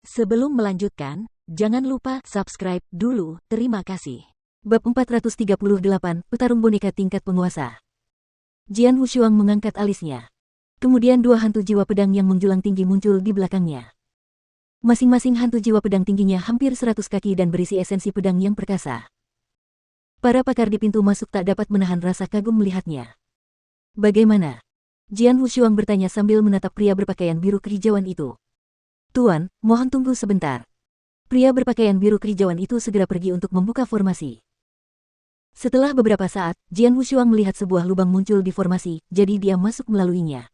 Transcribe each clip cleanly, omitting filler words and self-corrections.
Sebelum melanjutkan, jangan lupa subscribe dulu, terima kasih. Bab 438, Petarung Boneka Tingkat Penguasa. Jian Wushuang mengangkat alisnya. Kemudian dua hantu jiwa pedang yang menjulang tinggi muncul di belakangnya. Masing-masing hantu jiwa pedang tingginya hampir 100 kaki dan berisi esensi pedang yang perkasa. Para pakar di pintu masuk tak dapat menahan rasa kagum melihatnya. Bagaimana? Jian Wushuang bertanya sambil menatap pria berpakaian biru kehijauan itu. Tuan, mohon tunggu sebentar. Pria berpakaian biru kehijauan itu segera pergi untuk membuka formasi. Setelah beberapa saat, Jian Wushuang melihat sebuah lubang muncul di formasi, jadi dia masuk melaluinya.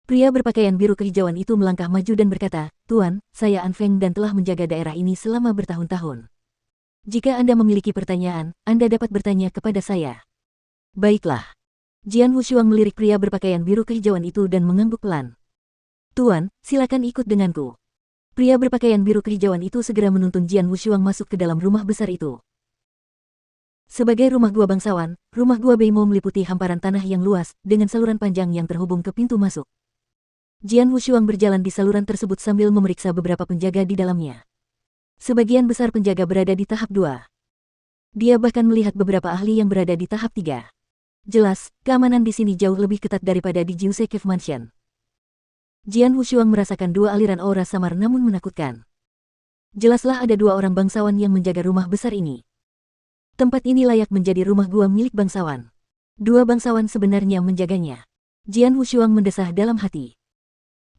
Pria berpakaian biru kehijauan itu melangkah maju dan berkata, "Tuan, saya An Feng dan telah menjaga daerah ini selama bertahun-tahun. Jika Anda memiliki pertanyaan, Anda dapat bertanya kepada saya." "Baiklah." Jian Wushuang melirik pria berpakaian biru kehijauan itu dan mengangguk pelan. "Tuan, silakan ikut denganku." Pria berpakaian biru kehijauan itu segera menuntun Jian Wushuang masuk ke dalam rumah besar itu. Sebagai rumah gua bangsawan, rumah gua Beimo meliputi hamparan tanah yang luas, dengan saluran panjang yang terhubung ke pintu masuk. Jian Wushuang berjalan di saluran tersebut sambil memeriksa beberapa penjaga di dalamnya. Sebagian besar penjaga berada di tahap 2. Dia bahkan melihat beberapa ahli yang berada di tahap 3. Jelas, keamanan di sini jauh lebih ketat daripada di Jiuse Cave Mansion. Jian Wushuang merasakan dua aliran aura samar namun menakutkan. Jelaslah ada dua orang bangsawan yang menjaga rumah besar ini. Tempat ini layak menjadi rumah gua milik bangsawan. Dua bangsawan sebenarnya menjaganya. Jian Wushuang mendesah dalam hati.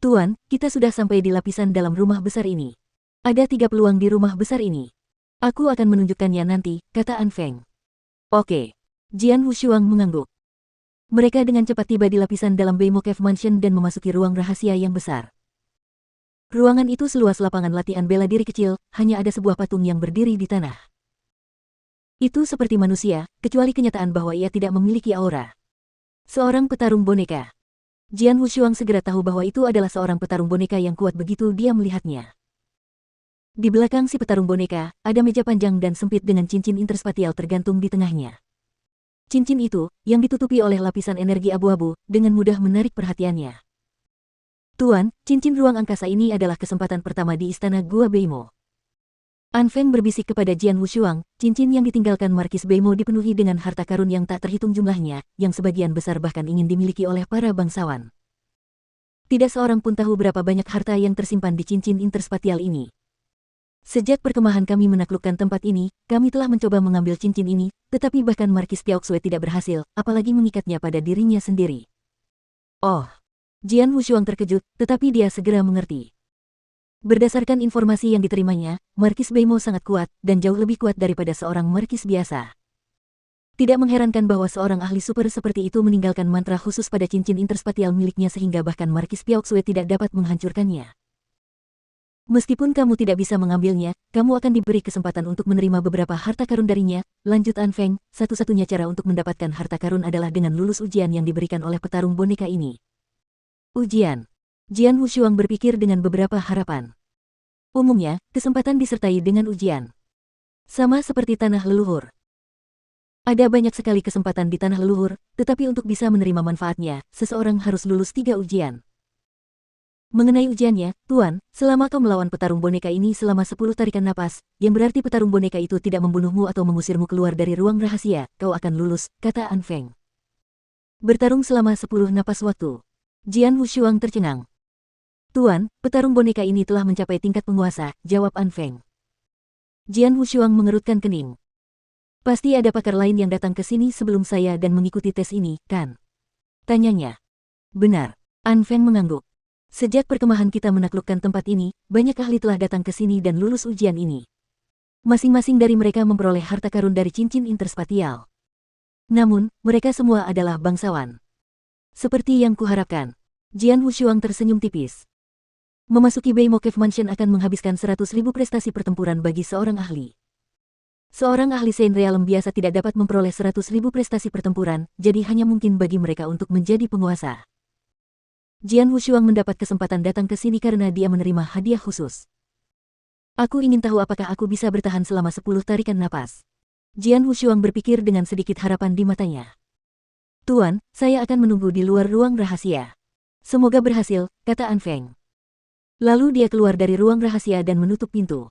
"Tuan, kita sudah sampai di lapisan dalam rumah besar ini. Ada 3 peluang di rumah besar ini. Aku akan menunjukkannya nanti," kata An Feng. "Oke." Jian Wushuang mengangguk. Mereka dengan cepat tiba di lapisan dalam Beimo Cave Mansion dan memasuki ruang rahasia yang besar. Ruangan itu seluas lapangan latihan bela diri kecil, hanya ada sebuah patung yang berdiri di tanah. Itu seperti manusia, kecuali kenyataan bahwa ia tidak memiliki aura. Seorang petarung boneka. Jian Wushuang segera tahu bahwa itu adalah seorang petarung boneka yang kuat begitu dia melihatnya. Di belakang si petarung boneka, ada meja panjang dan sempit dengan cincin interspatial tergantung di tengahnya. Cincin itu, yang ditutupi oleh lapisan energi abu-abu, dengan mudah menarik perhatiannya. "Tuan, cincin ruang angkasa ini adalah kesempatan pertama di istana Gua Beimo." An Feng berbisik kepada Jian Wushuang, cincin yang ditinggalkan Markis Beimo dipenuhi dengan harta karun yang tak terhitung jumlahnya, yang sebagian besar bahkan ingin dimiliki oleh para bangsawan. Tidak seorang pun tahu berapa banyak harta yang tersimpan di cincin interspatial ini. "Sejak perkemahan kami menaklukkan tempat ini, kami telah mencoba mengambil cincin ini, tetapi bahkan Markis Piaoxue tidak berhasil, apalagi mengikatnya pada dirinya sendiri." "Oh." Jian Wushuang terkejut, tetapi dia segera mengerti. Berdasarkan informasi yang diterimanya, Markis Beimo sangat kuat, dan jauh lebih kuat daripada seorang markis biasa. Tidak mengherankan bahwa seorang ahli super seperti itu meninggalkan mantra khusus pada cincin interspatial miliknya sehingga bahkan Markis Piaoxue tidak dapat menghancurkannya. "Meskipun kamu tidak bisa mengambilnya, kamu akan diberi kesempatan untuk menerima beberapa harta karun darinya," lanjut An Feng. "Satu-satunya cara untuk mendapatkan harta karun adalah dengan lulus ujian yang diberikan oleh petarung boneka ini." "Ujian?" Jian Wushuang berpikir dengan beberapa harapan. Umumnya, kesempatan disertai dengan ujian. Sama seperti tanah leluhur. Ada banyak sekali kesempatan di tanah leluhur, tetapi untuk bisa menerima manfaatnya, seseorang harus lulus 3 ujian. "Mengenai ujiannya, Tuan, selama kau melawan petarung boneka ini selama 10 tarikan napas, yang berarti petarung boneka itu tidak membunuhmu atau mengusirmu keluar dari ruang rahasia, kau akan lulus," kata An Feng. "Bertarung selama 10 napas waktu." Jian Wushuang tercengang. "Tuan, petarung boneka ini telah mencapai tingkat penguasa," jawab An Feng. Jian Wushuang mengerutkan kening. "Pasti ada pakar lain yang datang ke sini sebelum saya dan mengikuti tes ini, kan?" tanyanya. "Benar." An Feng mengangguk. "Sejak perkemahan kita menaklukkan tempat ini, banyak ahli telah datang ke sini dan lulus ujian ini. Masing-masing dari mereka memperoleh harta karun dari cincin interspatial. Namun, mereka semua adalah bangsawan. Seperti yang kuharapkan." Jian Wushuang tersenyum tipis. Memasuki Beimo Cave Mansion akan menghabiskan 100.000 prestasi pertempuran bagi seorang ahli. Seorang ahli Saint Realm biasa tidak dapat memperoleh 100.000 prestasi pertempuran, jadi hanya mungkin bagi mereka untuk menjadi penguasa. Jian Wushuang mendapat kesempatan datang ke sini karena dia menerima hadiah khusus. "Aku ingin tahu apakah aku bisa bertahan selama 10 tarikan napas." Jian Wushuang berpikir dengan sedikit harapan di matanya. "Tuan, saya akan menunggu di luar ruang rahasia." "Semoga berhasil," kata An Feng. Lalu dia keluar dari ruang rahasia dan menutup pintu.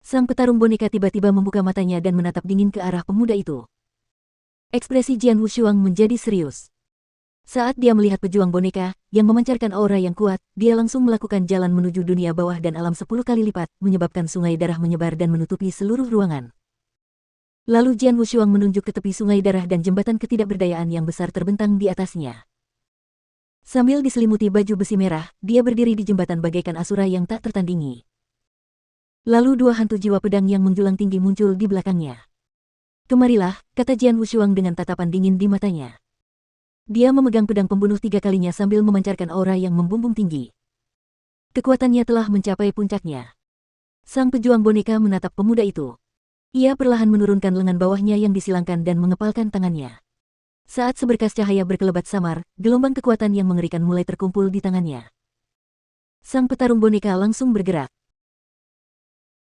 Sang petarung boneka tiba-tiba membuka matanya dan menatap dingin ke arah pemuda itu. Ekspresi Jian Wushuang menjadi serius. Saat dia melihat pejuang boneka, yang memancarkan aura yang kuat, dia langsung melakukan jalan menuju dunia bawah dan alam 10 kali lipat, menyebabkan sungai darah menyebar dan menutupi seluruh ruangan. Lalu Jian Wushuang menunjuk ke tepi sungai darah dan jembatan ketidakberdayaan yang besar terbentang di atasnya. Sambil diselimuti baju besi merah, dia berdiri di jembatan bagaikan asura yang tak tertandingi. Lalu dua hantu jiwa pedang yang menjulang tinggi muncul di belakangnya. Kemarilah, kata Jian Wushuang dengan tatapan dingin di matanya. Dia memegang pedang pembunuh 3 kalinya sambil memancarkan aura yang membumbung tinggi. Kekuatannya telah mencapai puncaknya. Sang pejuang boneka menatap pemuda itu. Ia perlahan menurunkan lengan bawahnya yang disilangkan dan mengepalkan tangannya. Saat seberkas cahaya berkelebat samar, gelombang kekuatan yang mengerikan mulai terkumpul di tangannya. Sang petarung boneka langsung bergerak.